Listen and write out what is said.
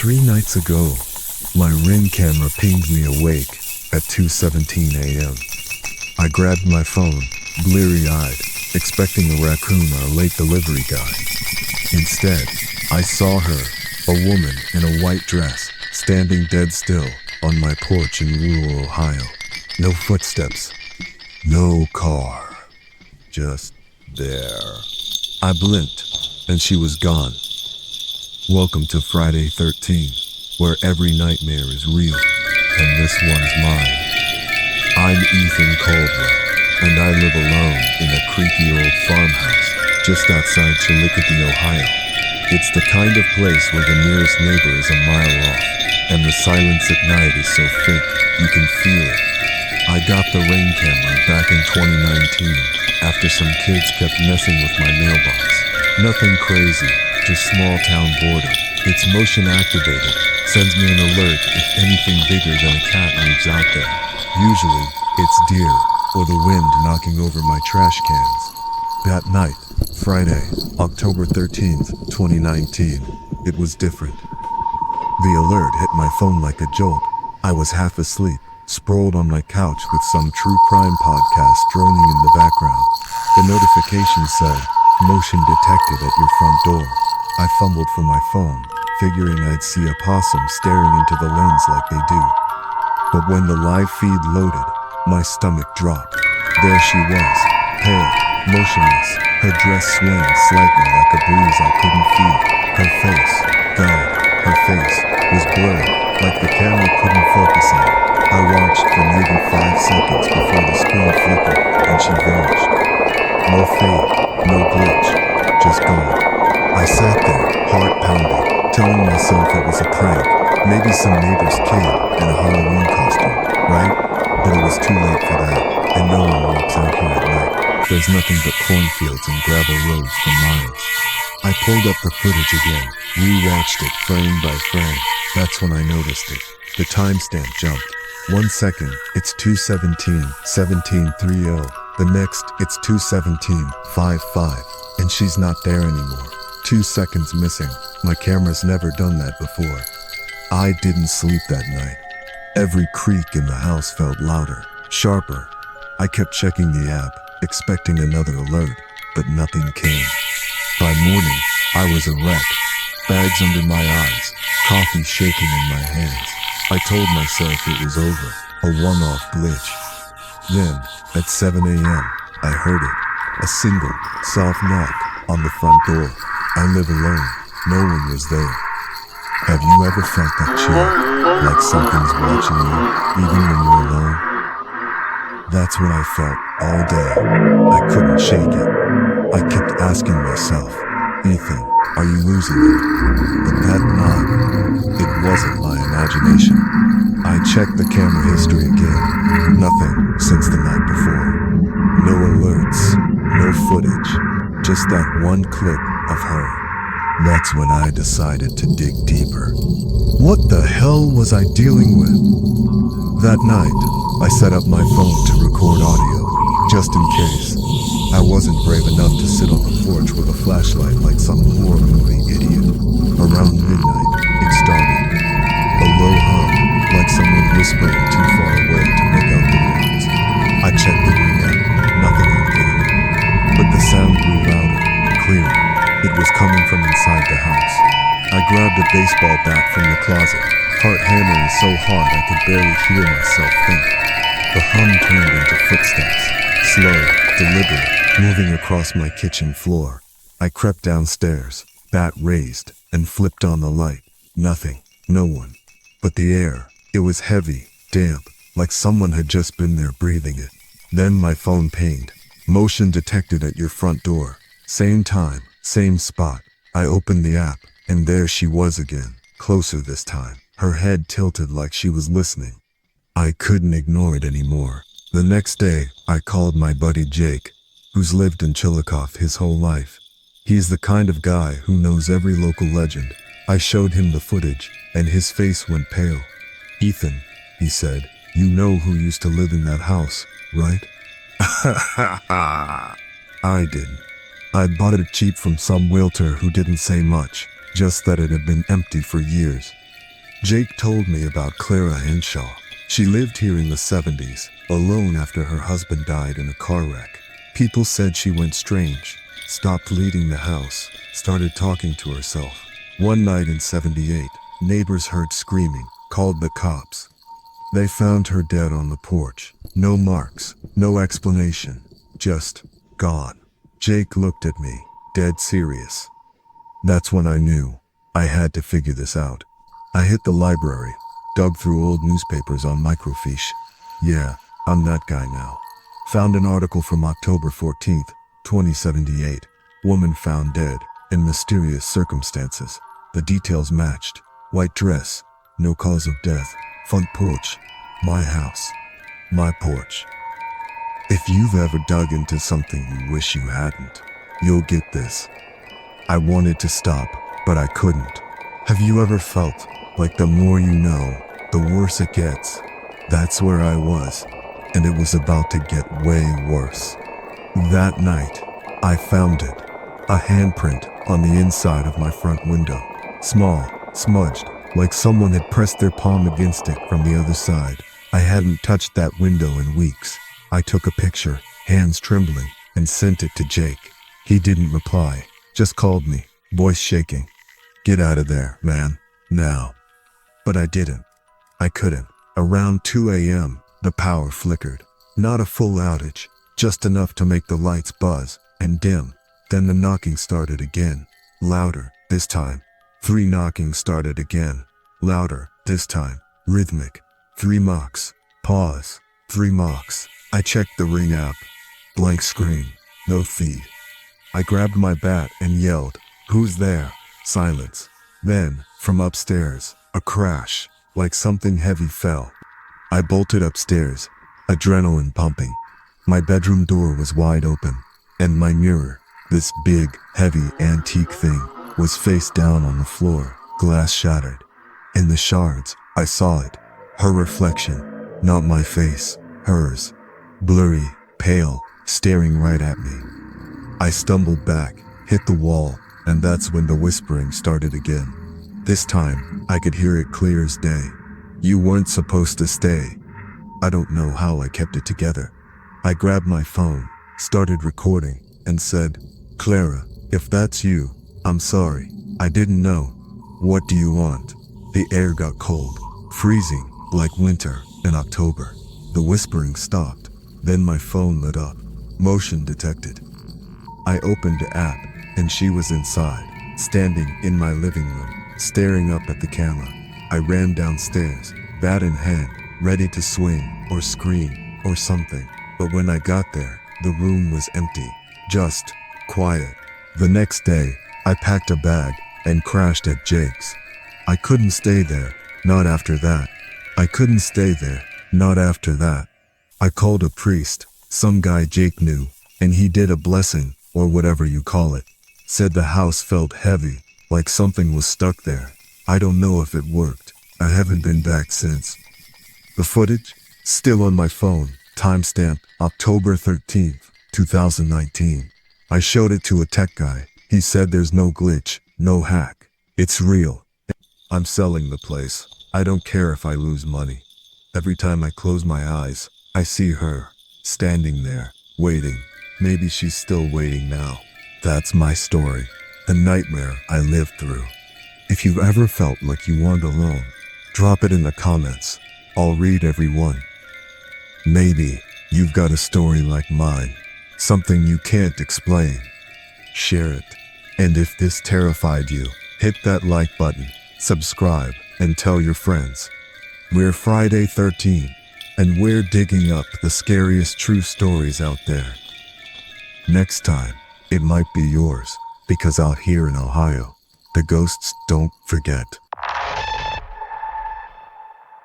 3 nights ago, my Ring camera pinged me awake at 2:17 a.m. I grabbed my phone, bleary-eyed, expecting a raccoon or a late delivery guy. Instead, I saw her, a woman in a white dress, standing dead still on my porch in rural Ohio. No footsteps, no car, just there. I blinked, and she was gone. Welcome to Friday 13, where every nightmare is real, and this one's mine. I'm Ethan Caldwell, and I live alone in a creaky old farmhouse just outside Chillicothe, Ohio. It's the kind of place where the nearest neighbor is a mile off, and the silence at night is so thick you can feel it. I got the Ring camera back in 2019 after some kids kept messing with my mailbox. Nothing crazy, just small town boredom. It's motion activated, sends me an alert if anything bigger than a cat moves out there. Usually, it's deer or the wind knocking over my trash cans. That night, Friday, October 13th, 2019, it was different. The alert hit my phone like a jolt. I was half asleep, sprawled on my couch with some true crime podcast droning in the background. The notification said, "Motion detected at your front door." I fumbled for my phone, figuring I'd see a possum staring into the lens like they do. But when the live feed loaded, my stomach dropped. There she was, pale, motionless, her dress swaying slightly like a breeze I couldn't feel. Her face, God, her face, was blurred, like the camera couldn't focus on it. I watched for maybe 5 seconds before the screen flickered, and she vanished. No fade, no glitch, just gone. I sat there, heart pounding, telling myself it was a prank, maybe some neighbor's kid in a Halloween costume, right? But it was too late for that, and no one walks out here at night. There's nothing but cornfields and gravel roads for miles. I pulled up the footage again, re-watched it frame by frame. That's when I noticed it. The timestamp jumped. 1 second, it's 2:17:17:30. The next, it's 2:17:55, and she's not there anymore. 2 seconds missing. My camera's never done that before. I didn't sleep that night. Every creak in the house felt louder, sharper. I kept checking the app, expecting another alert, but nothing came. By morning, I was a wreck. Bags under my eyes, coffee shaking in my hands. I told myself it was over, a one-off glitch. Then, at 7 a.m., I heard it. A single, soft knock on the front door. I live alone. No one was there. Have you ever felt that chill, like something's watching you, even when you're alone? That's what I felt all day. I couldn't shake it. I kept asking myself, Ethan, are you losing it? But that knock, it wasn't my imagination. I checked the camera history again. Nothing since the night before. No alerts, no footage, just that one clip of her. That's when I decided to dig deeper. What the hell was I dealing with? That night, I set up my phone to record audio, just in case. I wasn't brave enough to sit on the porch with a flashlight like some horror movie idiot. Around midnight, it started. A low hum, like someone whispering too far away to make out the words. I checked the Ring app, nothing on camera. But the sound grew louder, clearer. It was coming from inside the house. I grabbed a baseball bat from the closet, heart hammering so hard I could barely hear myself think. The hum turned into footsteps, slow, deliberate, moving across my kitchen floor. I crept downstairs, bat raised, and flipped on the light. Nothing, no one. But the air, it was heavy, damp, like someone had just been there breathing it. Then my phone pinged. Motion detected at your front door. Same time, same spot. I opened the app, and there she was again, closer this time, her head tilted like she was listening. I couldn't ignore it anymore. The next day, I called my buddy Jake, who's lived in Chillicothe his whole life. He's the kind of guy who knows every local legend. I showed him the footage, and his face went pale. "Ethan," he said, "you know who used to live in that house, right?" I didn't. I'd bought it cheap from some realtor who didn't say much, just that it had been empty for years. Jake told me about Clara Henshaw. She lived here in the 70s, alone after her husband died in a car wreck. People said she went strange, stopped leaving the house, started talking to herself. One night in 78, neighbors heard screaming, called the cops. They found her dead on the porch. No marks, no explanation, just gone. Jake looked at me, dead serious. That's when I knew I had to figure this out. I hit the library, dug through old newspapers on microfiche. Yeah, I'm that guy now. Found an article from October 14th, 2078. Woman found dead in mysterious circumstances. The details matched. White dress, no cause of death, front porch, my house, my porch. If you've ever dug into something you wish you hadn't, you'll get this. I wanted to stop, but I couldn't. Have you ever felt like the more you know, the worse it gets? That's where I was, and it was about to get way worse. That night, I found it. A handprint on the inside of my front window. Small, smudged, like someone had pressed their palm against it from the other side. I hadn't touched that window in weeks. I took a picture, hands trembling, and sent it to Jake. He didn't reply, just called me, voice shaking. Get out of there, man, now. But I didn't. I couldn't. Around 2 a.m., the power flickered. Not a full outage, just enough to make the lights buzz and dim. Then the knocking started again, louder this time. 3 knockings started again, louder this time, rhythmic. 3 knocks, pause, 3 knocks. I checked the Ring app. Blank screen, no feed. I grabbed my bat and yelled, "Who's there?" Silence. Then, from upstairs, a crash, like something heavy fell. I bolted upstairs, adrenaline pumping. My bedroom door was wide open, and my mirror, this big, heavy antique thing, was face down on the floor, glass shattered. In the shards, I saw it. Her reflection, not my face, hers. Blurry, pale, staring right at me. I stumbled back, hit the wall, and that's when the whispering started again. This time, I could hear it clear as day. You weren't supposed to stay. I don't know how I kept it together. I grabbed my phone, started recording, and said, "Clara, if that's you, I'm sorry. I didn't know. What do you want?" The air got cold, freezing, like winter in October. The whispering stopped. Then my phone lit up. Motion detected. I opened the app, and she was inside, standing in my living room, staring up at the camera. I ran downstairs, bat in hand, ready to swing or scream or something. But when I got there, the room was empty, just quiet. The next day, I packed a bag and crashed at Jake's. I couldn't stay there, not after that. I couldn't stay there, not after that. I called a priest, some guy Jake knew, and he did a blessing, or whatever you call it. Said the house felt heavy, like something was stuck there. I don't know if it worked. I haven't been back since. The footage? Still on my phone, timestamp October 13th, 2019. I showed it to a tech guy. He said there's no glitch, no hack. It's real. I'm selling the place. I don't care if I lose money. Every time I close my eyes, I see her, standing there, waiting. Maybe she's still waiting now. That's my story, the nightmare I lived through. If you've ever felt like you weren't alone, drop it in the comments. I'll read every one. Maybe you've got a story like mine, something you can't explain. Share it. And if this terrified you, hit that like button, subscribe, and tell your friends. We're Friday 13, and we're digging up the scariest true stories out there. Next time, it might be yours, because out here in Ohio, the ghosts don't forget.